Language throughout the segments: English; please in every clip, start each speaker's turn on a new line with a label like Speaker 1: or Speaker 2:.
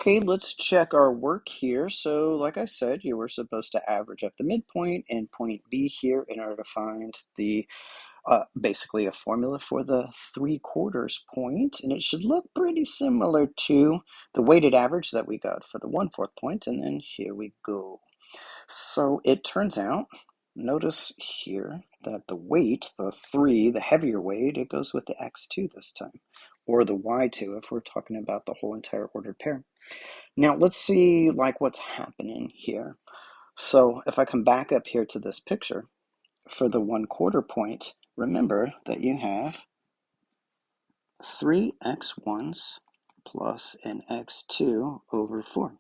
Speaker 1: Okay, let's check our work here. So, like I said, you were supposed to average up the midpoint and point B here in order to find the basically a formula for the 3/4 point, and it should look pretty similar to the weighted average that we got for the 1/4 point, and then here we go. So it turns out, notice here that the weight, the 3, the heavier weight, it goes with the x2 this time, or the y2 if we're talking about the whole entire ordered pair. Now let's see like what's happening here. So if I come back up here to this picture, for the 1/4 point, remember that you have 3x1s plus an x2 over 4.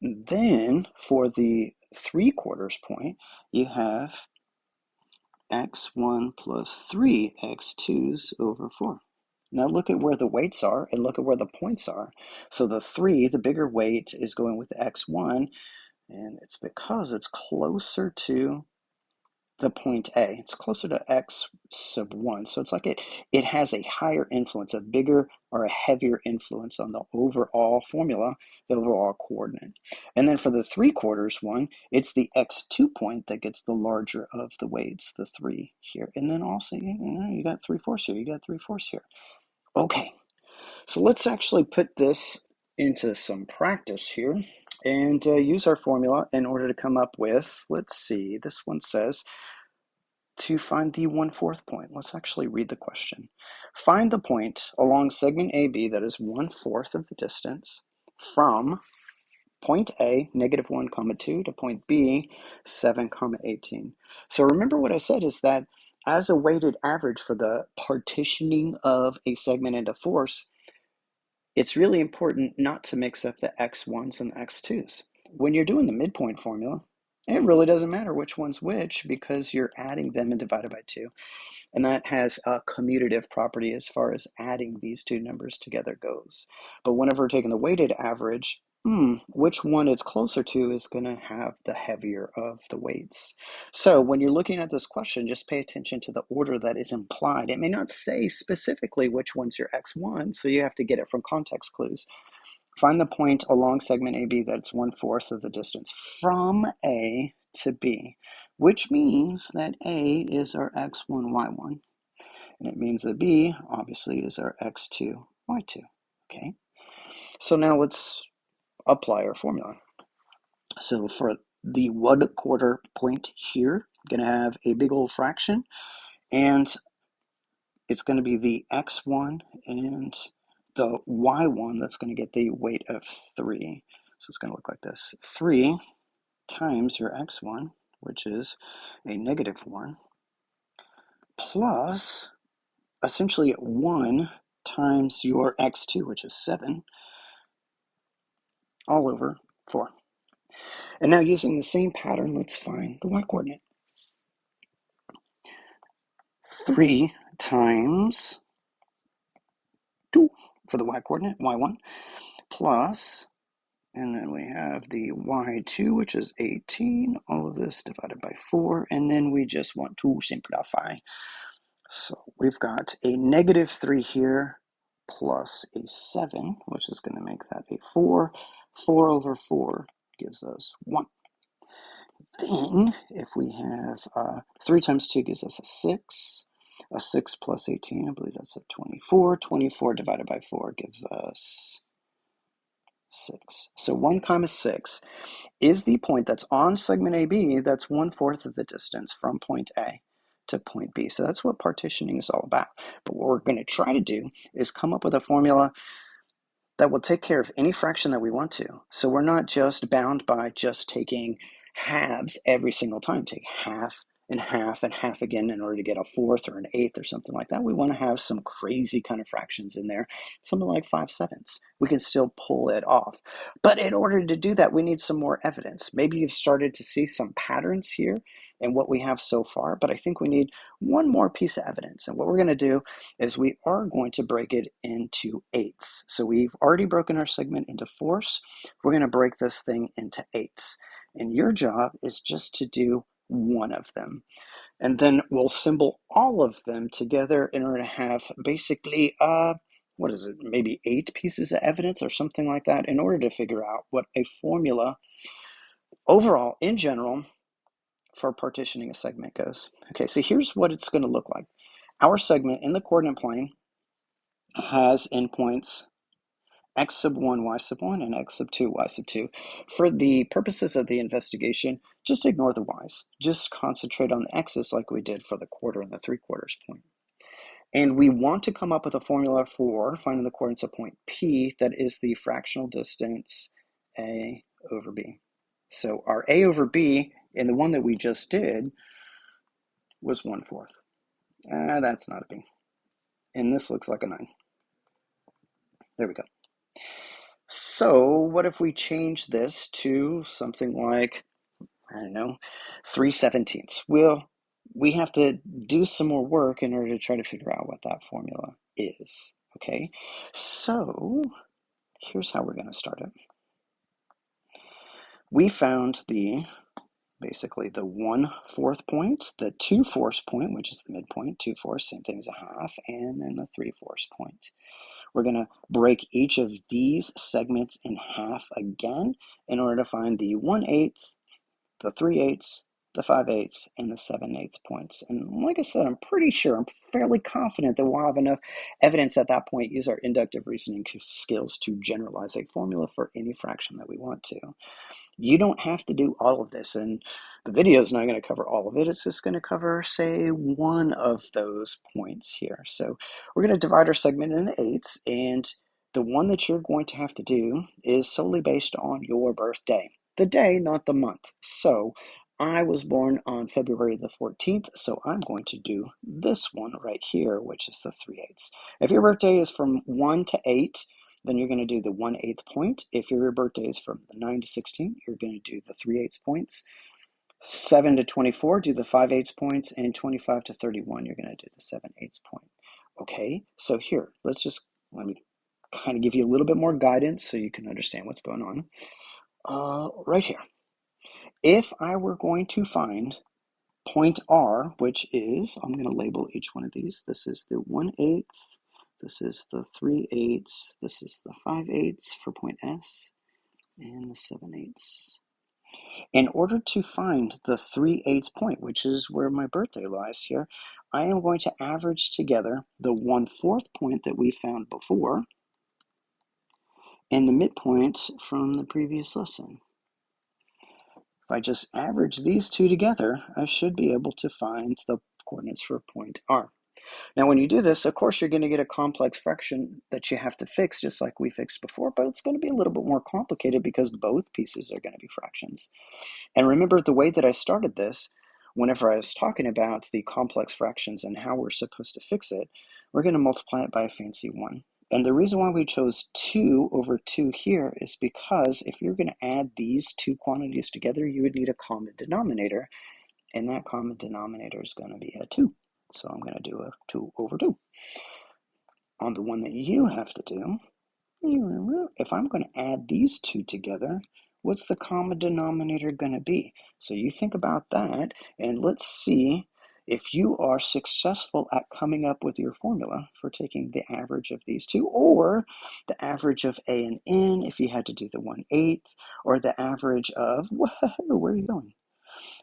Speaker 1: Then for the 3/4 point, you have x1 plus 3 x2s over 4. Now look at where the weights are and look at where the points are. So the 3, the bigger weight, is going with x1, and it's because it's closer to the point A. It's closer to x sub 1. So it's like it has a higher influence, a bigger or a heavier influence on the overall formula, the overall coordinate. And then for the 3/4 one, it's the x2 point that gets the larger of the weights, the 3 here. And then also, you got 3/4 here, you got 3/4 here. Okay, so let's actually put this into some practice here and use our formula in order to come up with, let's see, this one says, to find the 1/4 point. Let's actually read the question. Find the point along segment AB that is 1/4 of the distance from point A, -1, 2, to point B, 7, 18. So remember what I said is that as a weighted average for the partitioning of a segment into fours, it's really important not to mix up the x1s and the x2s. When you're doing the midpoint formula, it really doesn't matter which one's which because you're adding them and divided by 2. And that has a commutative property as far as adding these two numbers together goes. But whenever we're taking the weighted average, which one it's closer to is going to have the heavier of the weights. So when you're looking at this question, just pay attention to the order that is implied. It may not say specifically which one's your x1, so you have to get it from context clues. Find the point along segment AB that's 1/4 of the distance from A to B, which means that A is our x1, y1, and it means that B obviously is our x2, y2, okay? So now let's apply our formula. So for the 1/4 point here, I'm gonna have a big old fraction, and it's gonna be the x1 and the y1 that's gonna get the weight of 3. So it's gonna look like this. 3 times your x1, which is a -1, plus essentially 1 times your x2, which is 7, all over 4. And now using the same pattern, let's find the y-coordinate. 3 times 2 for the y-coordinate, y1, plus, and then we have the y2, which is 18, all of this divided by 4, and then we just want to simplify. So we've got a -3 here, plus a 7, which is going to make that a 4. 4 over 4 gives us 1. Then, if we have 3 times 2 gives us a 6. A 6 plus 18, I believe that's a 24. 24 divided by 4 gives us 6. So 1, 6 is the point that's on segment AB that's 1/4 of the distance from point A to point B. So that's what partitioning is all about. But what we're going to try to do is come up with a formula that will take care of any fraction that we want to. So we're not just bound by just taking halves every single time. Take half and half and half again in order to get a 4th or an 8th or something like that. We want to have some crazy kind of fractions in there, something like 5/7. We can still pull it off. But in order to do that, we need some more evidence. Maybe you've started to see some patterns here in what we have so far, but I think we need one more piece of evidence. And what we're going to do is we are going to break it into 8ths. So we've already broken our segment into 4ths. We're going to break this thing into 8ths. And your job is just to do one of them. And then we'll symbol all of them together in order to have basically what is it, maybe 8 pieces of evidence or something like that in order to figure out what a formula overall, in general, for partitioning a segment goes. Okay, so here's what it's going to look like. Our segment in the coordinate plane has endpoints x sub 1, y sub 1, and x sub 2, y sub 2. For the purposes of the investigation, just ignore the y's. Just concentrate on the x's like we did for the quarter and the 3/4 point. And we want to come up with a formula for finding the coordinates of point P that is the fractional distance A over B. So our A over B in the one that we just did was 1/4. That's not a B. And this looks like a 9. There we go. So what if we change this to something like, I don't know, 3/17? Well, we have to do some more work in order to try to figure out what that formula is. Okay, so here's how we're going to start it. We found basically the 1/4 point, the 2/4 point, which is the midpoint, 2/4, same thing as a half, and then the 3/4 point. We're going to break each of these segments in half again in order to find the 1/8, the 3/8, the 5/8, and the 7/8 points. And like I said, I'm fairly confident that we'll have enough evidence at that point, use our inductive reasoning skills to generalize a formula for any fraction that we want to. You don't have to do all of this, and the video is not going to cover all of it. It's just going to cover, say, one of those points here. So we're going to divide our segment into 8s, and the one that you're going to have to do is solely based on your birthday. The day, not the month. So I was born on February the 14th, so I'm going to do this one right here, which is the 3/8. If your birthday is from 1 to 8, then you're going to do the 1/8 point. If your birthday is from the 9 to 16, you're going to do the 3/8 points. 7 to 24, do the 5/8 points, and 25 to 31, you're going to do the 7/8 point. Okay, so here, let me kind of give you a little bit more guidance so you can understand what's going on. Right here. If I were going to find point R, which is, I'm going to label each one of these. This is the 1/8, this is the 3/8, this is the 5/8 for point S, and the 7/8. In order to find the 3/8 point, which is where my birthday lies here, I am going to average together the 1/4 point that we found before and the midpoint from the previous lesson. If I just average these two together, I should be able to find the coordinates for point R. Now, when you do this, of course, you're going to get a complex fraction that you have to fix, just like we fixed before, but it's going to be a little bit more complicated because both pieces are going to be fractions. And remember, the way that I started this, whenever I was talking about the complex fractions and how we're supposed to fix it, we're going to multiply it by a fancy 1. And the reason why we chose 2 over 2 here is because if you're going to add these two quantities together, you would need a common denominator, and that common denominator is going to be a 2. So I'm going to do a 2 over 2. On the one that you have to do, if I'm going to add these two together, what's the common denominator going to be? So you think about that, and let's see if you are successful at coming up with your formula for taking the average of these two, or the average of A and N if you had to do the 1/8, or the average of, whoa, where are you going?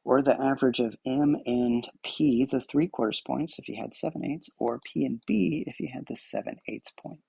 Speaker 1: Or the average of M and P, the 3/4 points if you had 7/8, or P and B if you had the 7/8 point.